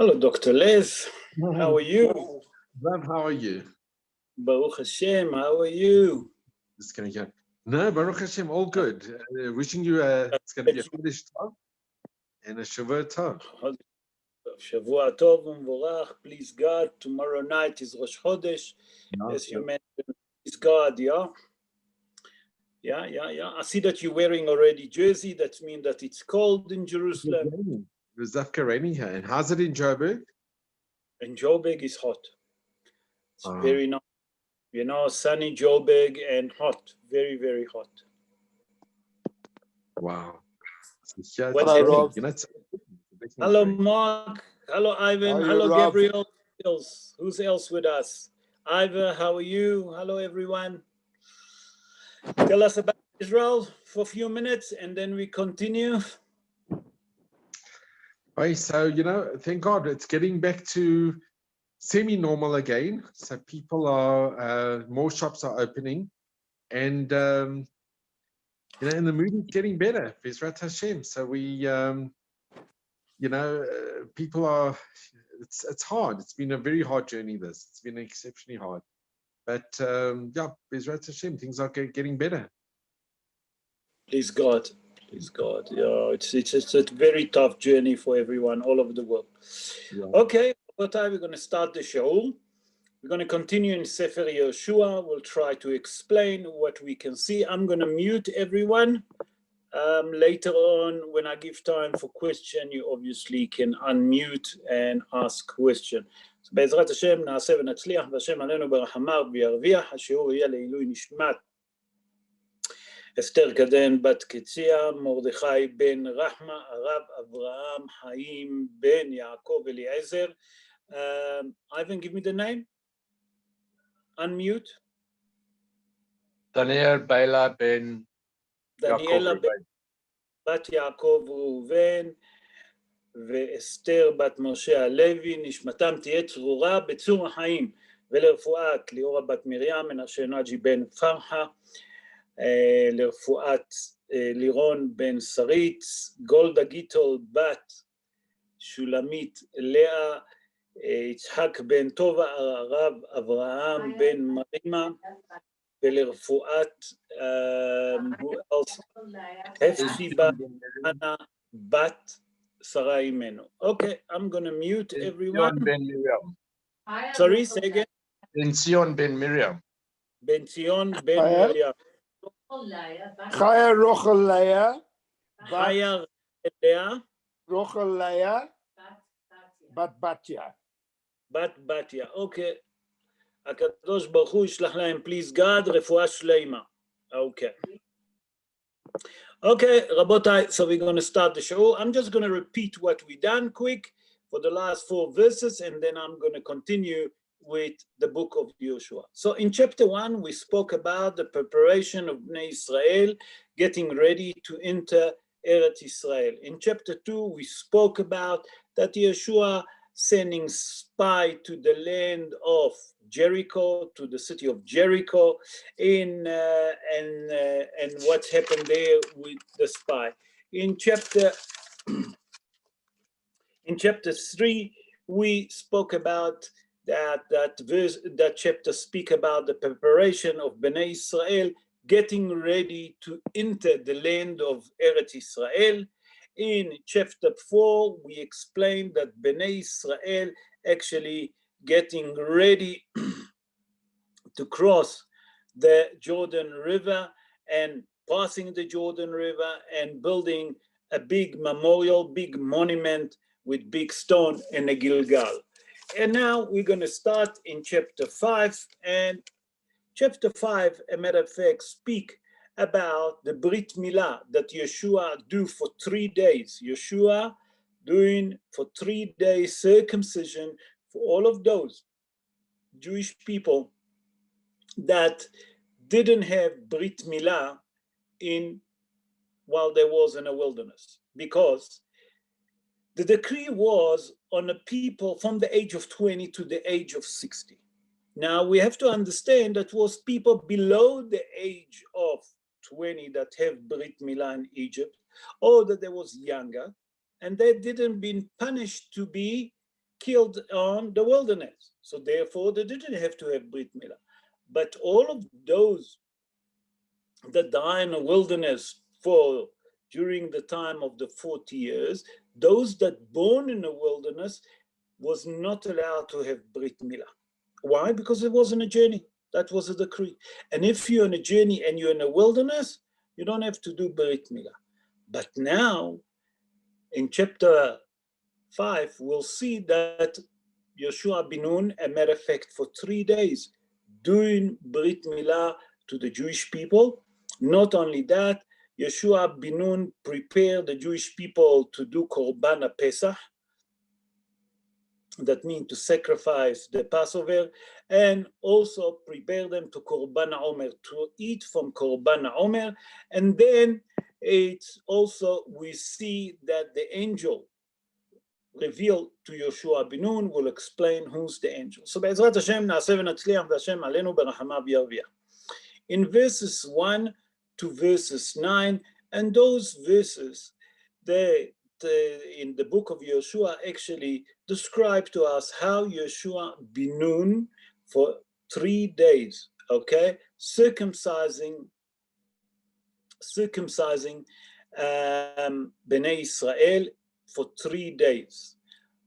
Hello, Dr. Les. How are you? Rav, how are you? Baruch Hashem, how are you? It's going to go. No, Baruch Hashem, all good. Wishing you it's going to be a Chodesh Tov and a Shavua Tov. Shavua Tov Umvorach, please God. Tomorrow night is Rosh Chodesh. As you mentioned, please God, yeah? Yeah. I see that you're wearing already jersey. That means that it's cold in Jerusalem. It was raining here. And how's it in Joburg? In Joburg is hot. It's very nice. You know, sunny Joburg and hot. Very, very hot. Wow. Hello, Rob. Hello, Mark. Hello, Ivan. Hello, Rob? Gabriel. Who's else with us? Ivan, how are you? Hello, everyone. Tell us about Israel for a few minutes, and then we continue. Right, so, thank God it's getting back to semi-normal again. So people are, more shops are opening. And, and the mood is getting better. Bezrat Hashem. So we, people are, it's hard. It's been a very hard journey, this. It's been exceptionally hard. But, Bezrat Hashem, things are getting better. Please God. Please God. Yeah, it's a very tough journey for everyone all over the world. Yeah. Okay, what time we're going to start the show? We're going to continue in Sefer Yehoshuah. We'll try to explain what we can see. I'm going to mute everyone. Later on, when I give time for question, you obviously can unmute and ask question. So, בעזרת השם, נעשה ונצליח, והשם עלינו ברחמיו וירוויח, השיעור יהיה לעילוי נשמת אסתר קדן בת קציה, מרדכי בן רחמה, הרב אברהם חיים בן יעקב אליעזר. Ivan, give me the name. Unmute. Daniela ben בת יעקב ראובן ואסתר בת משה הלוי, נשמתם תהיה צרורה בצור החיים, ולרפואת ליאורה בת מרים, מנשה נג'י בן פרחה, לרפואת לירון בן שריץ, גולדה גיטול בת שולמית לאה, יצחק בן טובה, הרב אברהם בן מרימה, ולרפואת הפסי בת שרה אימנו. Okay, I'm going to mute everyone. Ben Miriam. Sorry, say again. Ben Zion ben Miriam. Ben Zion ben Miriam. Chaya Rochel Leah. Chaya Leah. Rochel Leah. Bat Batya. Bat Batya, okay. הקדוש ברוך הוא ישלח להם, please God, רפואה שלמה. Okay. Okay, רבותיי, so we're going to start the show. I'm just going to repeat what we done quick for the last 4 verses, and then I'm going to continue with the book of Yehoshuah. So in chapter 1, we spoke about the preparation of Bnei Israel, getting ready to enter Eretz Israel. In chapter 2, we spoke about that Yehoshuah sending spy to the land of Jericho, to the city of Jericho, and what happened there with the spy. In chapter 3, we spoke about that chapter speak about the preparation of Bnei Israel getting ready to enter the land of Eretz Israel. In chapter 4, we explained that Bnei Israel actually getting ready to cross the Jordan River and passing the Jordan River and building a big memorial, big monument with big stone in a Gilgal. And now we're going to start in chapter 5. And chapter 5, a matter of fact, speak about the Brit Milah that Yehoshuah do for 3 days. Yehoshuah doing for 3 days circumcision for all of those Jewish people that didn't have Brit Milah while they was in a wilderness, because the decree was on the people from the age of 20 to the age of 60. Now we have to understand that was people below the age of 20 that have Brit Milah in Egypt, or that they was younger, and they didn't been punished to be killed on the wilderness. So therefore, they didn't have to have Brit Milah. But all of those that die in the wilderness during the time of the 40 years, those that born in the wilderness was not allowed to have Brit Milah. Why? Because it wasn't a journey. That was a decree. And if you're on a journey and you're in the wilderness, you don't have to do Brit Milah. But now, in chapter 5, we'll see that Yehoshuah ben Nun, a matter of fact, for 3 days, doing Brit Milah to the Jewish people. Not only that, Yehoshuah ben Nun prepared the Jewish people to do Korban Pesach. That means to sacrifice the Passover, and also prepare them to Korban Omer, to eat from Korban Omer. And then it's also, we see that the angel revealed to Yehoshuah ben Nun will explain who's the angel. So בעזרת השם נעשה ונצליח והשם עלינו ברחמיו ירוויח. In verses 1 to verses 9, and those verses, in the book of Yehoshuah actually describe to us how Yehoshuah ben Nun for 3 days, okay, circumcising Bnei Israel for 3 days.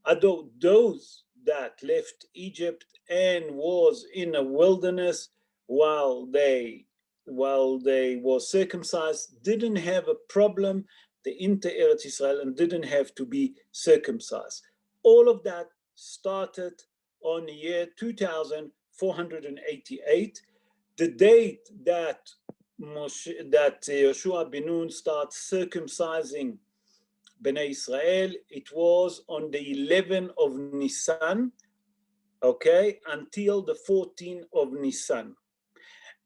Although those that left Egypt and was in a wilderness while they were circumcised didn't have a problem, they enter Eretz Israel and didn't have to be circumcised. All of that started on the year 2488. The date that Yehoshuah ben Nun starts circumcising Bnei Israel, it was on the 11th of Nisan, okay, until the 14th of Nisan.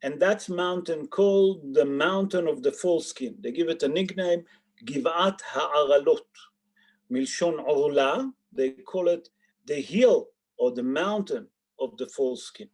And that's mountain called the mountain of the foreskin. They give it a nickname, Givat Ha'aralot. Milshon Orla, they call it the hill or the mountain of the foreskin.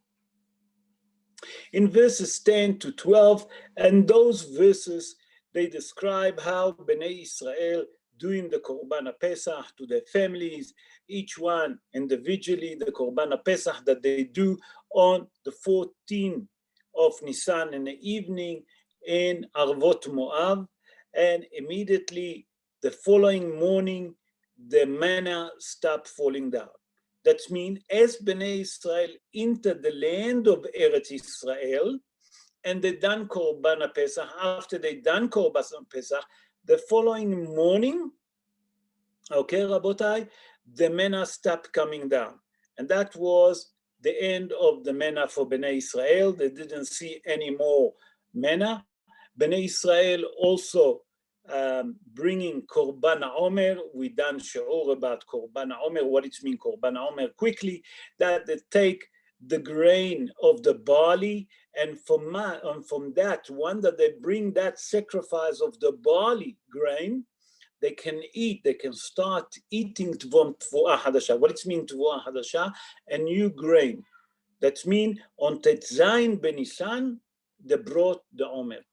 In verses 10 to 12, and those verses, they describe how Bnei Israel doing the Korban Pesach to their families, each one individually, the Korban Pesach that they do on the 14th of Nisan in the evening in Arvot Moab, and immediately the following morning, the manna stopped falling down. That means as Bnei Israel entered the land of Eretz Israel, and they done Korban Pesach, after they done Korban Pesach, the following morning, okay, Rabotai, the manna stopped coming down. And that was the end of the manna for Bnei Israel. They didn't see any more manna. Bnei Israel also bringing Korban Omer. We done shiur about Korban Omer, what it means Korban Omer quickly, that they take the grain of the barley, and from that one that they bring that sacrifice of the barley grain, they can eat, they can start eating Tvuah Hadasha. What it means Tvuah Hadasha? A new grain. That means on Tetzayin Benisan, they brought the Omer,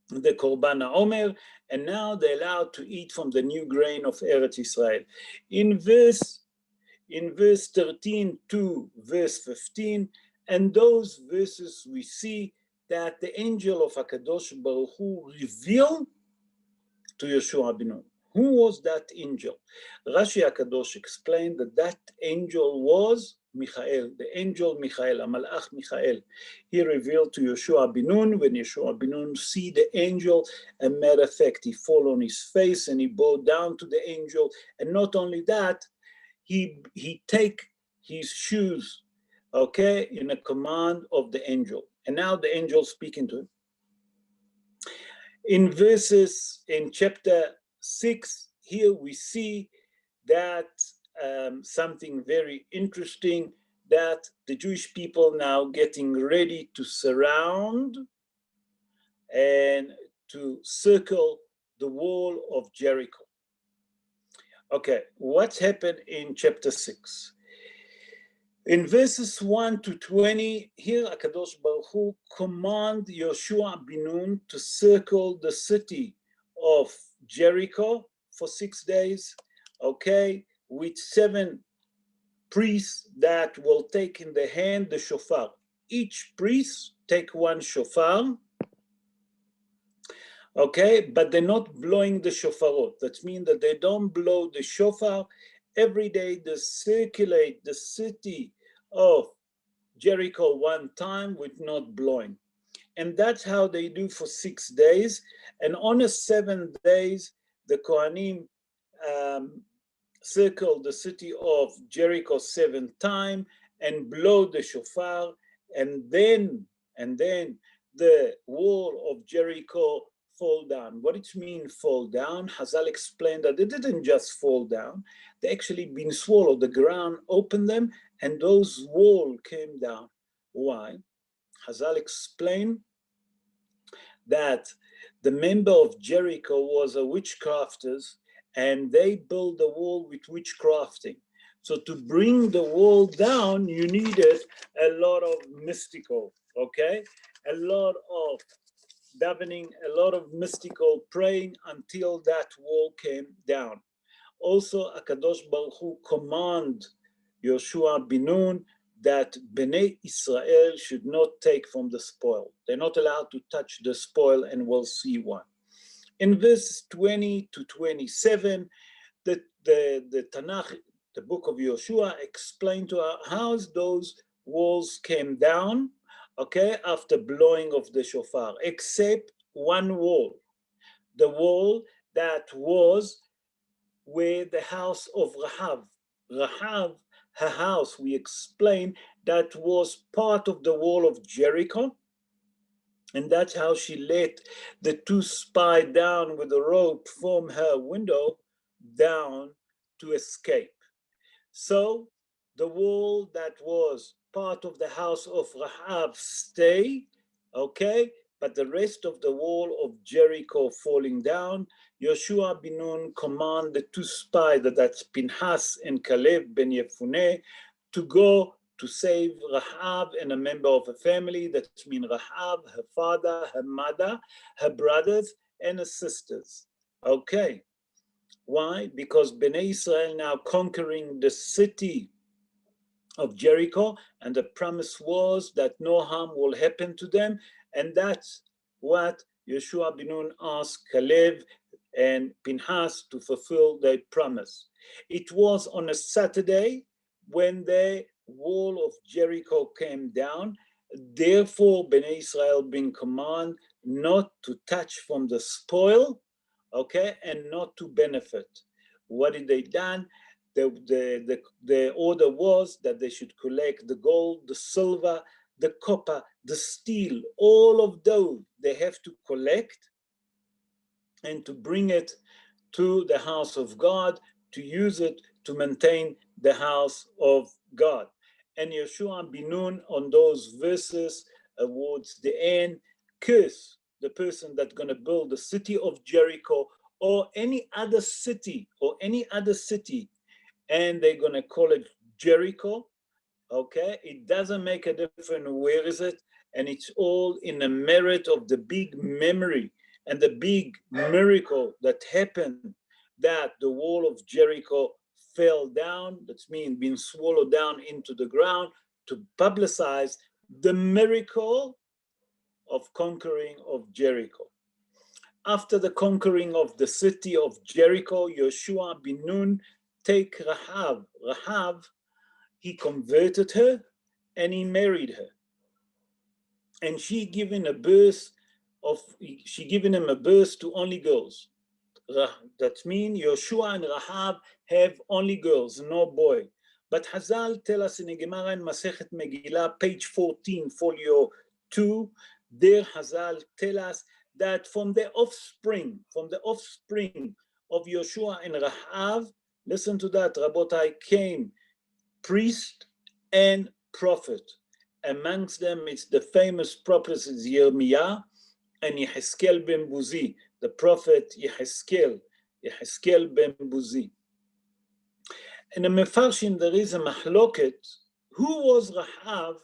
the Korban Omer, and now they're allowed to eat from the new grain of Eretz Israel. In verse 13 to verse 15, and those verses we see that the angel of HaKadosh Baruch Hu revealed to Yehoshuah ben Nun. Who was that angel? Rashi HaKadosh explained that that angel was Michael, the angel Michael, Malach Michael. He revealed to Yehoshuah ben Nun. When Yehoshuah ben Nun see the angel, a matter of fact, he fall on his face and he bowed down to the angel. And not only that, he take his shoes, okay, in a command of the angel. And now the angel speaking to him. In chapter 6, here we see that something very interesting, that the Jewish people now getting ready to surround and to circle the wall of Jericho. Okay, what's happened in chapter 6? In verses 1 to 20, here HaKadosh Baruch Hu command Yehoshuah ben Nun to circle the city of Jericho for 6 days, okay, with 7 priests that will take in the hand the shofar. Each priest take one shofar, okay, but they're not blowing the shofarot. That means that they don't blow the shofar. Every day they circulate the city of Jericho one time with not blowing. And that's how they do for 6 days. And on the 7th days, the Kohanim circle the city of Jericho 7 times and blow the shofar, and then the wall of Jericho fall down. What it means fall down? Hazal explained that they didn't just fall down, they actually been swallowed. The ground opened them and those walls came down. Why? Hazal explained that the member of Jericho was a witchcrafters, and they built the wall with witchcrafting. So to bring the wall down, you needed a lot of mystical, okay? A lot of davening, a lot of mystical praying until that wall came down. Also, Akadosh Baruch Hu command Yehoshuah bin Nun that Bnei Israel should not take from the spoil. They're not allowed to touch the spoil, and we'll see why. In verse 20 to 27, the Tanakh, the book of Yehoshuah, explained to us how those walls came down, okay, after blowing of the shofar, except one wall, the wall that was where the house of Rahav, her house, we explained, that was part of the wall of Jericho, and that's how she let the two spies down with a rope from her window down to escape. So the wall that was part of the house of Rahav stay, okay, but the rest of the wall of Jericho falling down. Yehoshuah bin Nun command the two spies, that's Pinhas and Caleb ben Yefuneh, to go to save Rahav and a member of her family. That means Rahav, her father, her mother, her brothers, and her sisters. Okay. Why? Because Bnei Israel now conquering the city of Jericho, and the promise was that no harm will happen to them, and that's what Yehoshuah bin Nun asked Caleb and Pinhas to fulfill their promise. It was on a Saturday when the wall of Jericho came down. Therefore, Bnei Israel been commanded not to touch from the spoil, okay, and not to benefit. What did they done? The order was that they should collect the gold, the silver, the copper, the steel, all of those they have to collect and to bring it to the house of God, to use it to maintain the house of God. And Yehoshuah bin Nun on those verses towards the end curse the person that's going to build the city of Jericho or any other city, and they're going to call it Jericho, okay? It doesn't make a difference where is it, and it's all in the merit of the big memory and the big miracle that happened, that the wall of Jericho fell down, that means being swallowed down into the ground, to publicize the miracle of conquering of Jericho. After the conquering of the city of Jericho, Yehoshuah bin Nun take Rahav, he converted her and he married her. And she given him a birth to only girls. That means Yehoshuah and Rahav have only girls, no boy. But Hazal tell us in the Gemara in Masechet Megillah, page 14, folio 2, there Hazal tell us that from the offspring of Yehoshuah and Rahav, listen to that, Rabotai, came priest and prophet. Amongst them, it's the famous prophets is Yirmiyah and Yeheskel ben Buzi, the prophet Yeheskel ben Buzi. In the Mefarshim, there is a mahloket. Who was Rahav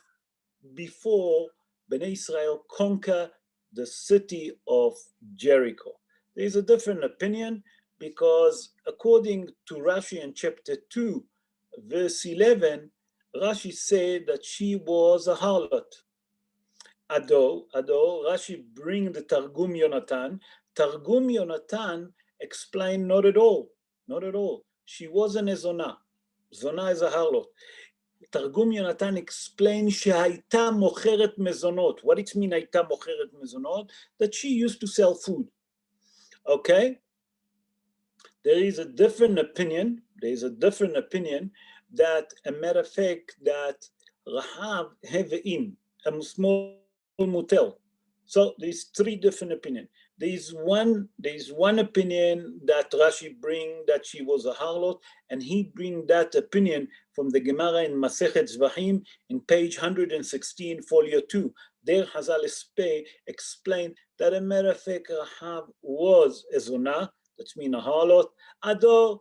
before Bnei Israel conquer the city of Jericho? There is a different opinion, because according to Rashi in chapter 2, verse 11, Rashi said that she was a harlot. Ado, Rashi bring the Targum Yonatan. Targum Yonatan explained not at all. She wasn't a zona. Zona is a harlot. Targum Yonatan explains שהייתה מוכרת מזונות. What it mean הייתה מוכרת מזונות? That she used to sell food. Okay? There is a different opinion. That, a matter of fact, that Rahav Heveim, a small motel. So there's three different opinions. There's one opinion that Rashi bring that she was a harlot, and he bring that opinion from the Gemara in Masechet Zvahim in page 116, folio 2. There Hazal Espei explained that a matter of fact Rahav was a zona, that means a harlot. Ado,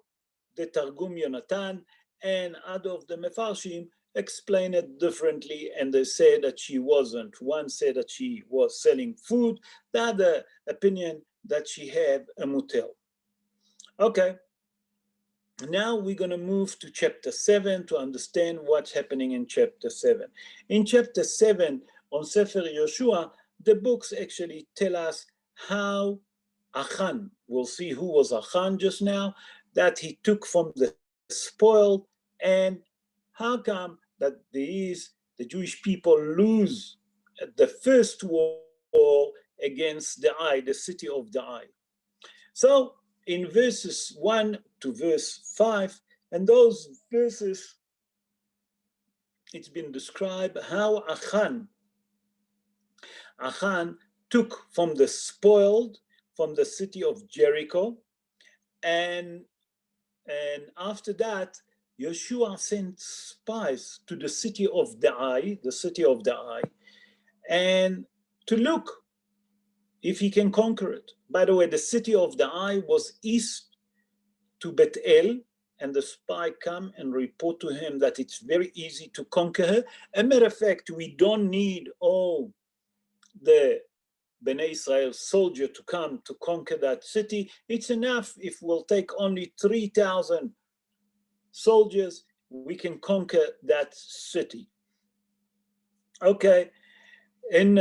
the Targum Yonatan, and Ado of the Mefarshim explain it differently, and they say that she wasn't. One said that she was selling food, the other opinion that she had a motel. Okay, now we're going to move to chapter 7 to understand what's happening in chapter 7. In chapter 7, on Sefer Yehoshuah, the books actually tell us how Achan, we'll see who was Achan just now, that he took from the spoil, and how come that the Jewish people lose the first war against the Ai, the city of the Ai. So in verses 1 to verse 5, and those verses, it's been described how Achan took from the spoiled from the city of Jericho, and after that, Yehoshuah sent spies to the city of the Ai, and to look if he can conquer it. By the way, the city of the Ai was east to Bet El, and the spy come and report to him that it's very easy to conquer her. As a matter of fact, we don't need all the Bnei Israel soldier to come to conquer that city. It's enough if we'll take only 3,000 soldiers, we can conquer that city. Okay, and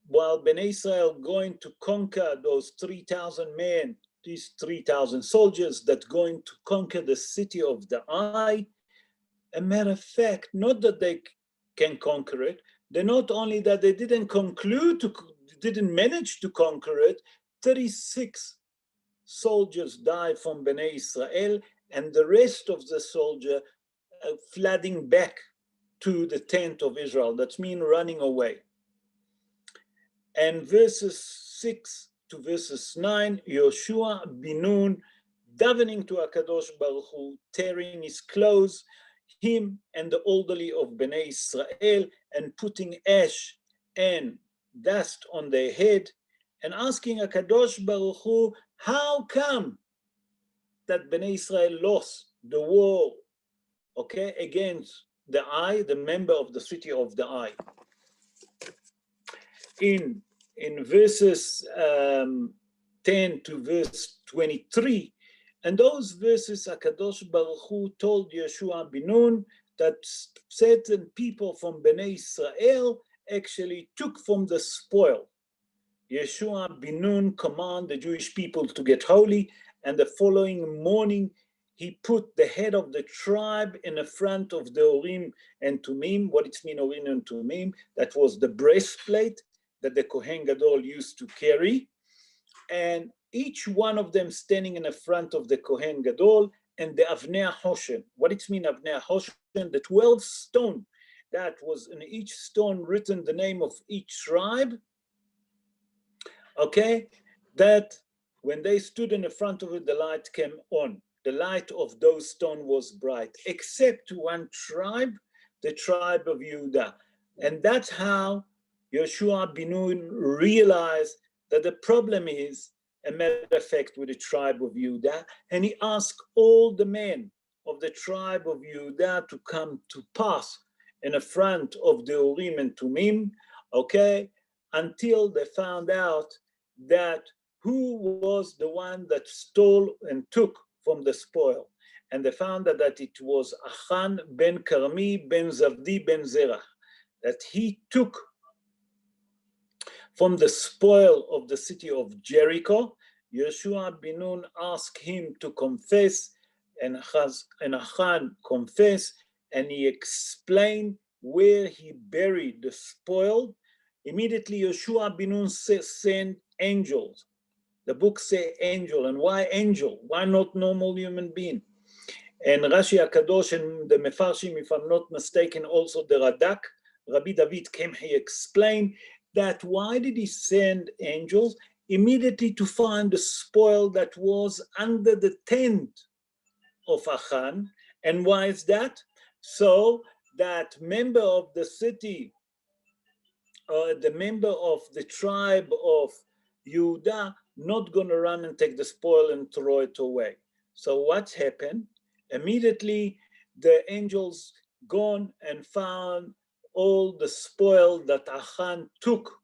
while Bnei Israel going to conquer those 3,000 men, these 3,000 soldiers that going to conquer the city of the Ai, a matter of fact, not that they can conquer it, they're not only that they didn't manage to conquer it, 36 soldiers died from Bnei Israel, and the rest of the soldier flooding back to the tent of Israel. That means running away. And verses 6 to verses 9, Yehoshuah bin Nun davening to HaKadosh Baruch Hu, tearing his clothes, him and the elderly of Bnei Israel, and putting ash and dust on their head, and asking HaKadosh Baruch Hu, how come that Bnei Israel lost the war, okay, against the Ai, the member of the city of the Ai. In verses 10 to verse 23, and those verses, HaKadosh Baruch Hu told Yehoshuah bin Nun that certain people from Bnei Israel actually took from the spoil. Yehoshuah bin Nun commanded the Jewish people to get holy, and the following morning he put the head of the tribe in the front of the Urim and Tumim. What it means, Urim and Tumim? That was the breastplate that the Kohen Gadol used to carry, and each one of them standing in the front of the Kohen Gadol, and the Avnei HaHoshen. What it means, Avnei HaHoshen? The 12 stone, that was in each stone written the name of each tribe, okay, that when they stood in the front of it, the light came on. The light of those stones was bright, except one tribe, the tribe of Judah. And that's how Yehoshuah bin Nun realized that the problem is a matter of fact with the tribe of Judah, and he asked all the men of the tribe of Judah to come to pass in the front of the Urim and Tumim, okay, until they found out that who was the one that stole and took from the spoil. and they found that it was Achan ben Karmi ben Zavdi ben Zerah, that he took from the spoil of the city of Jericho. Yehoshuah bin Nun asked him to confess, and Achan confessed, and he explained where he buried the spoil. Immediately Yehoshuah bin Nun sent angels. The book says angel, and why angel? Why not normal human being? And Rashi HaKadosh and the Mefarshim, if I'm not mistaken, also the Radak, Rabbi David Kemhi explained that why did he send angels? Immediately to find the spoil that was under the tent of Achan. And why is that? So that member of the city, or the member of the tribe of Yehuda, not going to run and take the spoil and throw it away. So what happened? Immediately the angels gone and found all the spoil that Achan took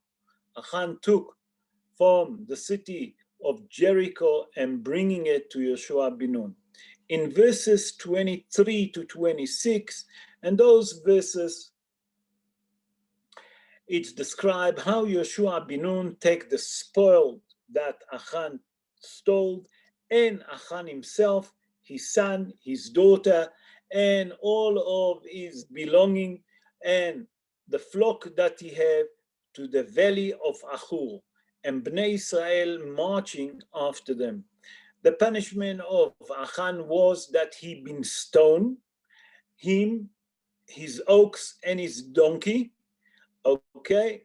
from the city of Jericho and bringing it to Yehoshuah bin Nun. In verses 23 to 26, and those verses, it's described how Yehoshuah bin Nun take the spoil that Achan stole, and Achan himself, his son, his daughter, and all of his belonging, and the flock that he had, to the valley of Achor, and Bnei Israel marching after them. The punishment of Achan was that he been stoned, him, his ox, and his donkey. Okay,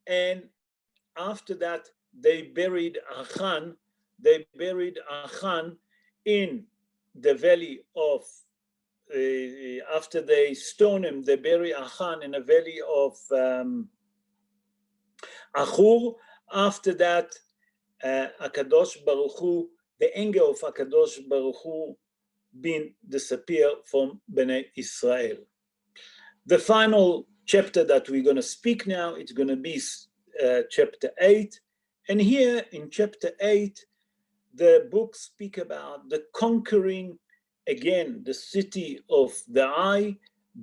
and after that they buried Achan in the valley of, after they stoned him, they buried Achan in a valley of Achor. After that, Akadosh Baruch Hu, the anger of Akadosh Baruch Hu been disappear from Bnei Israel. The final chapter that we're going to speak now, it's going to be chapter 8. And here in chapter 8, the book speak about the conquering again the city of the eye,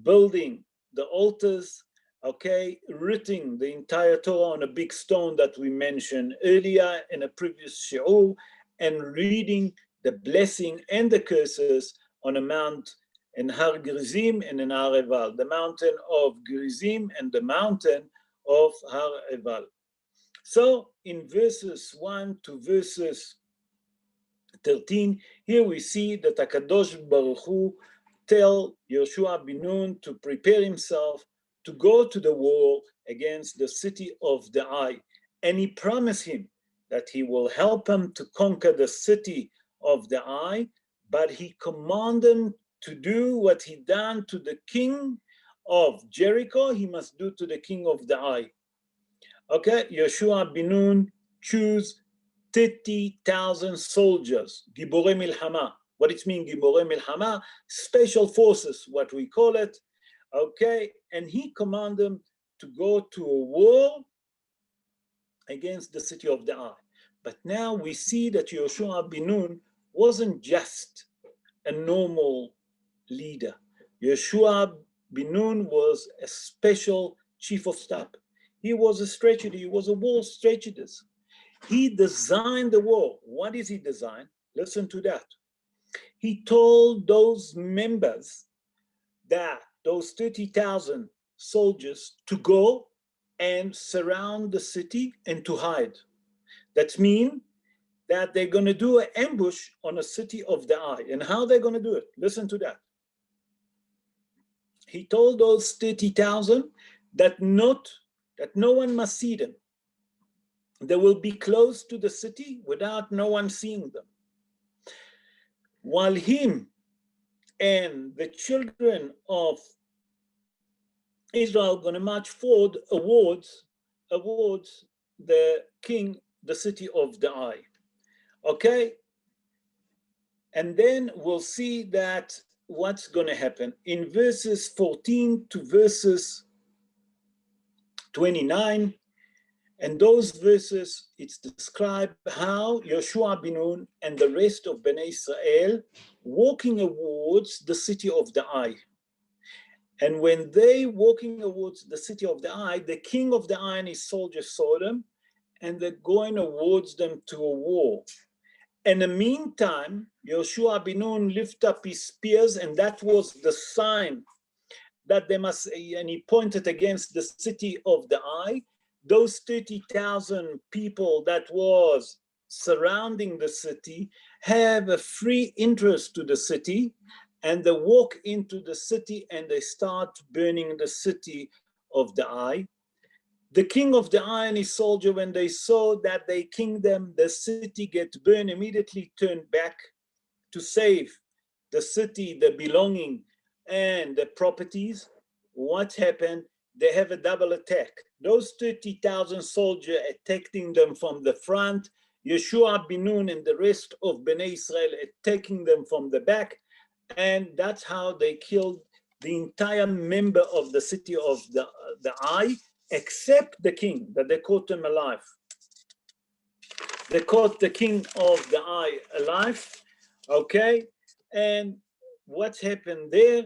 building the altars, okay, writing the entire Torah on a big stone that we mentioned earlier in a previous shiur, and reading the blessing and the curses on a mount in Har Gerizim and in Har Eval, the mountain of Gerizim and the mountain of Har Eval. So in verses 1 to verses 13, here we see that HaKadosh Baruch Hu tell Yehoshuah bin Nun to prepare himself to go to the war against the city of the eye. And he promised him that he will help him to conquer the city of the eye, but he commanded him to do what he done to the king of Jericho, he must do to the king of the eye. Okay, Yehoshuah bin Nun choose 30,000 soldiers, Giborei Milchama. What it means, Giborei Milchama? Special forces, what we call it. Okay, and he commanded them to go to a war against the city of the eye. But now we see that Yehoshuah bin Nun wasn't just a normal leader. Yehoshuah bin Nun was a special chief of staff. He was a strategist, he was a war strategist. He designed the war. What is he design? Listen to that. He told those members, that those 30,000 soldiers, to go and surround the city and to hide. That means that they're going to do an ambush on a city of the eye. And how they're going to do it? Listen to that. He told those 30,000 that no one must see them. They will be close to the city without no one seeing them. While him and the children of Israel are going to march forward towards the king, the city of the eye. Okay? And then we'll see that what's going to happen. In verses 14 to verses 29, And those verses, it's described how Yehoshuah bin Nun and the rest of Bnei Israel walking towards the city of the Ai. And when they walking towards the city of the Ai, the king of the Ai and his soldiers saw them, and they're going towards them to a war. In the meantime, Yehoshuah bin Nun lifted up his spears, and that was the sign that they must, and he pointed against the city of the Ai. Those 30,000 people that was surrounding the city have a free interest to the city, and they walk into the city and they start burning the city of the Ai. The king of the Ai and his soldier, when they saw that they kingdom, the city get burned, immediately turned back to save the city, the belonging, and the properties. What happened? They have a double attack. Those 30,000 soldiers attacking them from the front, Yehoshuah bin Nun and the rest of Bnei Israel attacking them from the back, and that's how they killed the entire member of the city of the Ai, except the king, that they caught him alive. They caught the king of the Ai alive, okay? And what happened there?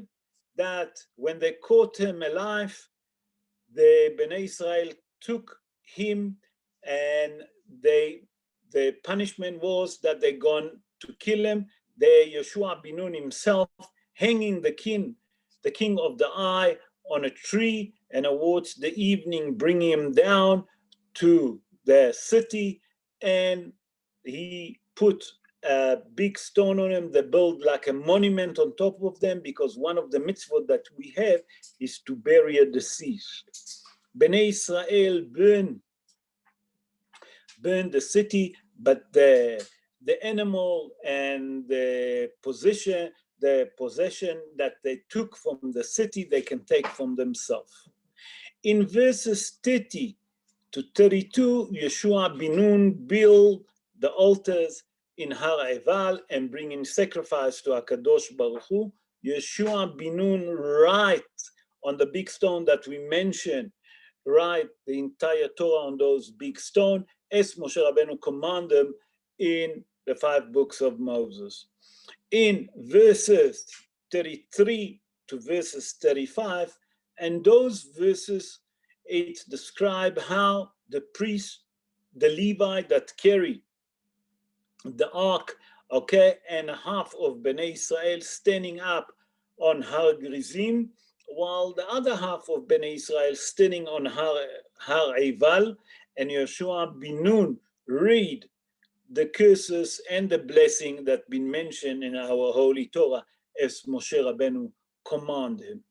That when they caught him alive, the Bnei Israel took him, and the punishment was that they gone to kill him. The Yehoshuah bin Nun himself hanging the king of the Ai on a tree, and towards the evening bringing him down to the city, and he put a big stone on him. They built like a monument on top of them, because one of the mitzvot that we have is to bury a deceased. Bnei Israel burned the city, but the animal and the possession that they took from the city, they can take from themselves. In verses 30 to 32, Yehoshuah bin Nun built the altars in Har Eval and bringing sacrifice to HaKadosh Baruch Hu. Yehoshuah bin Nun write on the big stone that we mentioned, write the entire Torah on those big stone, as Moshe Rabbeinu commanded them in the 5 books of Moses. In verses 33 to verses 35, and those verses, it describe how the priest, the Levite that carry the ark, okay, and half of Bnei Israel standing up on Har Gerizim, while the other half of Bnei Israel standing on Har Eval, and Yehoshuah bin Nun read the curses and the blessing that been mentioned in our Holy Torah as Moshe Rabbeinu commanded him.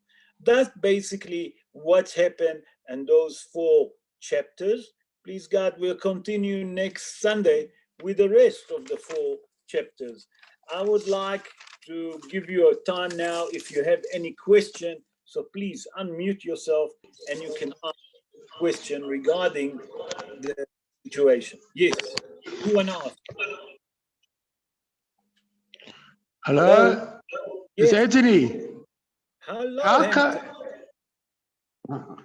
That's basically what happened in those 4 chapters. Please God, we'll continue next Sunday with the rest of the 4 chapters. I would like to give you a time now if you have any question, so please unmute yourself and you can ask a question regarding the situation. Yes, who want to ask? Hello? It's Yes. Anthony. Hello,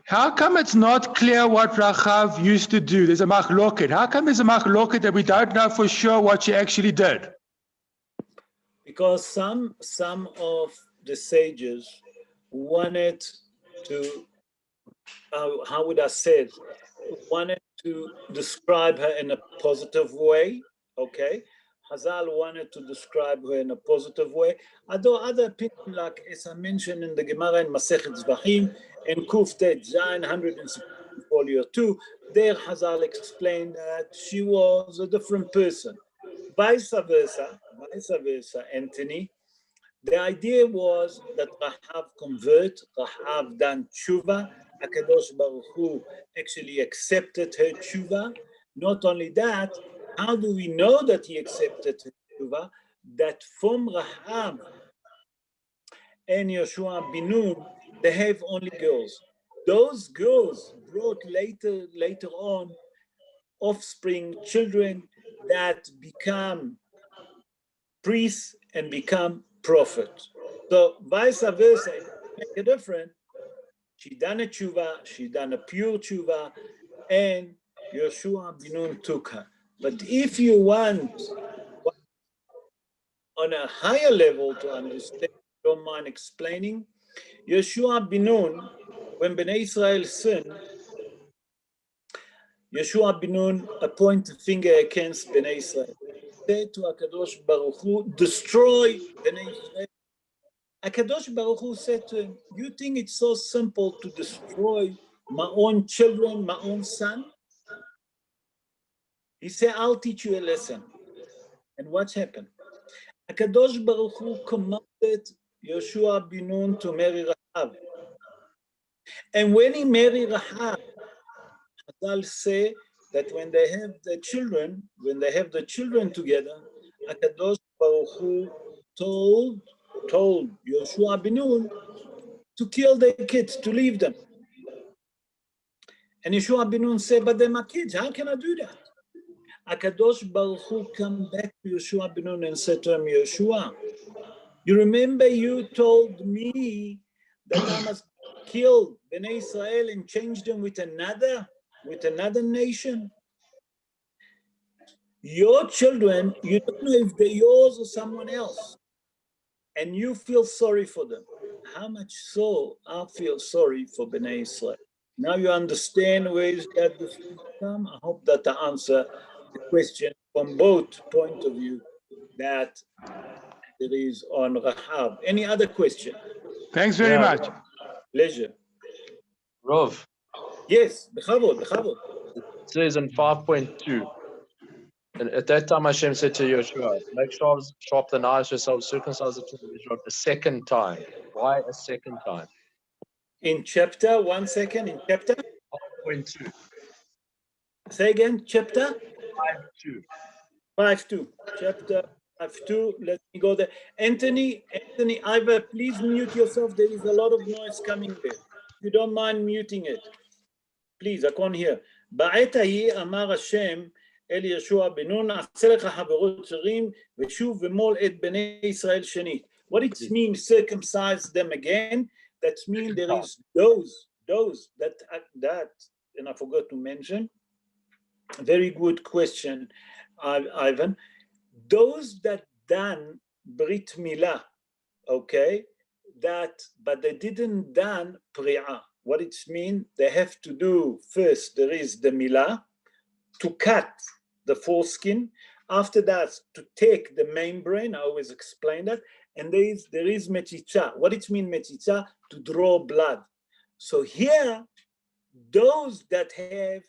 How come it's not clear what Rachav used to do? There's a machloket. How come there's a machloket that we don't know for sure what she actually did? Because some of the sages wanted to, how would I say it, wanted to describe her in a positive way, okay? Hazal wanted to describe her in a positive way. Although other opinions, like as I mentioned in the Gemara in Masechet Zvachim, in Kuf Tet Zayin 160 folio 2, there Hazal explained that she was a different person. Vice versa, Anthony. The idea was that Rahav convert, Rahav done tshuva, HaKadosh Baruch Hu actually accepted her tshuva. Not only that, how do we know that he accepted her tshuva? That from Rahav and Yehoshuah bin Nun, they have only girls. Those girls brought later on offspring, children that become priests and become prophets. So vice versa, it make a difference. She done a tshuva, she done a pure tshuva, and Yehoshuah bin Nun took her. But if you want on a higher level to understand, don't mind explaining, Yehoshuah bin Nun, when Bnei Israel sinned, Yehoshuah bin Nun pointed a finger against Bnei Israel. Said to HaKadosh Baruch Hu, destroy Bnei Israel. HaKadosh Baruch Hu said to him, you think it's so simple to destroy my own children, my own son? He said, I'll teach you a lesson. And what's happened? HaKadosh Baruch Hu commanded Yehoshuah bin Nun to marry Rahab. And when he married Rahab, Chazal say that when they have the children together, HaKadosh Baruch Hu told Yehoshuah bin Nun to kill their kids, to leave them. And Yehoshuah bin Nun said, but they're my kids, how can I do that? HaKadosh Baruch Hu come back to Yehoshuah bin Nun and said to him, Yehoshuah, you remember you told me that I must kill Bnei Israel and change them with another nation? Your children, you don't know if they're yours or someone else, and you feel sorry for them. How much so I feel sorry for Bnei Israel. Now you understand where is that this from? I hope that I answer the question from both point of view that there is on Rahab. Any other question? Thanks very Yeah. much. Pleasure. Rov, Yes, bechavod. it says in 5.2, and at that time Hashem said to Yehoshuah, make sharp the knives yourselves, circumcise the children of Israel the second time. Why a second time? In chapter, 1 second, in chapter, 5.2. say again, chapter 5.2. 5:2. Chapter 5:2. Let me go there. Anthony, Ivor, please mute yourself. There is a lot of noise coming there. If you don't mind muting it. Please, I can't hear. בעת ההיא אמר השם אל יהושע בן נון, עשה לך חברות זרים ושוב ומול את בני ישראל שנית. What it means, circumcise them again. That means there is those that, and I forgot to mention. Very good question, Ivan. Those that done Brit Milah, okay, but they didn't done Pri'ah. What it means, they have to do first, there is the Milah, to cut the foreskin. After that, to take the membrane, I always explain that. And there is Metzitza. What it means, Metzitza? To draw blood. So here, those that have,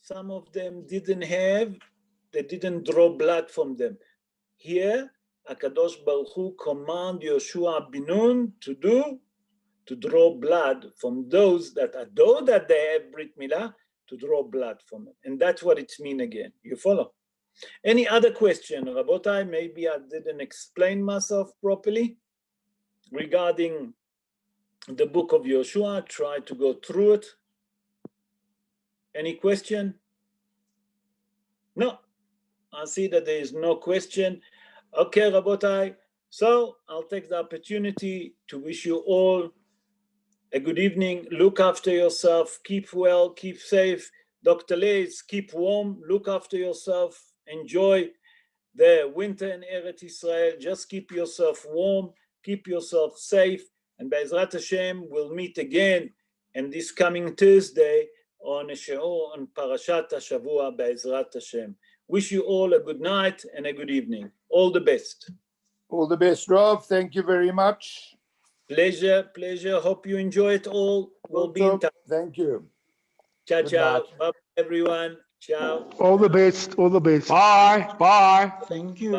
some of them didn't have, they didn't draw blood from them. Here, HaKadosh Baruch Hu command Yehoshuah bin Nun to draw blood from those that, though that they have Brit Milah, to draw blood from them. And that's what it means again. You follow? Any other question, Rabotai? Maybe I didn't explain myself properly regarding the book of Yehoshuah. Try to go through it. Any question? No. I see that there is no question. Okay, Rabotai. So I'll take the opportunity to wish you all a good evening. Look after yourself. Keep well. Keep safe. Dr. Leis, keep warm. Look after yourself. Enjoy the winter in Eretz Israel. Just keep yourself warm. Keep yourself safe. And Be'ezrat Hashem, we'll meet again in this coming Thursday on a shiur on Parashat HaShavua, Be'ezrat Hashem. Wish you all a good night and a good evening. All the best. All the best, Rav. Thank you very much. Pleasure. Hope you enjoy it all. We'll be in touch. Thank you. Ciao, Good ciao. night. Bye, everyone. Ciao. All the best. Bye. Thank you.